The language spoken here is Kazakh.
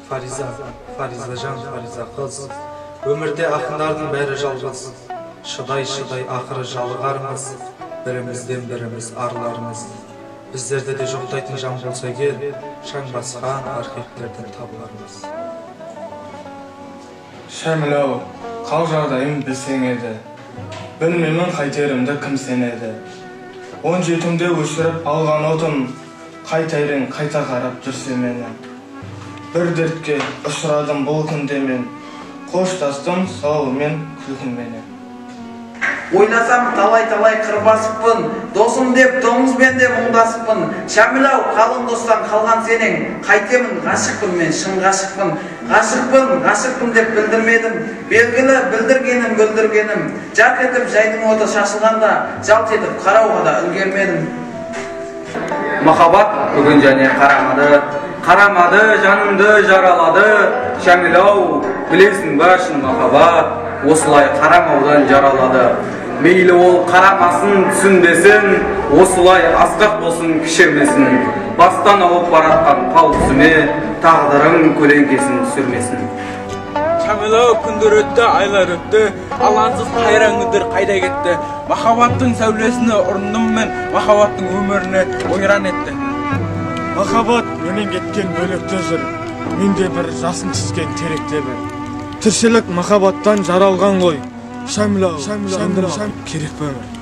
Фаризажан, Фариза қыз, өмірде ақындардың бәрі жалғыз. Шыдай ақыры жалығармыз, бірімізден біріміз арлармыз. Біздерде де жоқтайтын жан болса кел, шаң басқан архивтерден табылармыз. Шәміл-ау, қал жағдайым білсең еді, білмеймін қайтерімді кім сенеді. 17-імде өшіріп алған отым, қайтайрын қайта қарап жүрсе мені. Bir dertке ұшырадым бұл күнде мен, қоштастым сауымен күлкіңменен. Ойласам талай қырбасыппын, досым деп доңызбен де мұңдасыппын. Шәміл-ау, қалың достан қалған сенің, қайтемін ғашықпын мен, шын ғашықпын. Ғашықпын деп білдірмедім, белгілі білдіргенім. Жарқ етіп жайдың оты шашылғанда, жалт етіп қарауға да үлгермедім. Махаббат бүгін және қарамады, жанымды жаралады. Шәміл-ау, білесің ба шын махаббат, осылай қарамаудан жаралады. Мейлі ол қарамасын, түсінбесін, осылай асқақ болсын, кішірмесін. Бастан ауып баратқан тал түсіме, тағдырың көлеңкесін түсірмесін. Шәміл-ау, күндер өтті, айлар өтті, алаңсыз қайран күндер қайда кетті. Махаббаттың сәулесіне ұрындым мен, махаббаттың өміріне ойран етті. Махаббат менен кеткен бөлікте жүр, менде бір жасын түскен теректе бір. Тіршілік махаббаттан жаралған ғой. Шәміл-ау, керек бе өмір?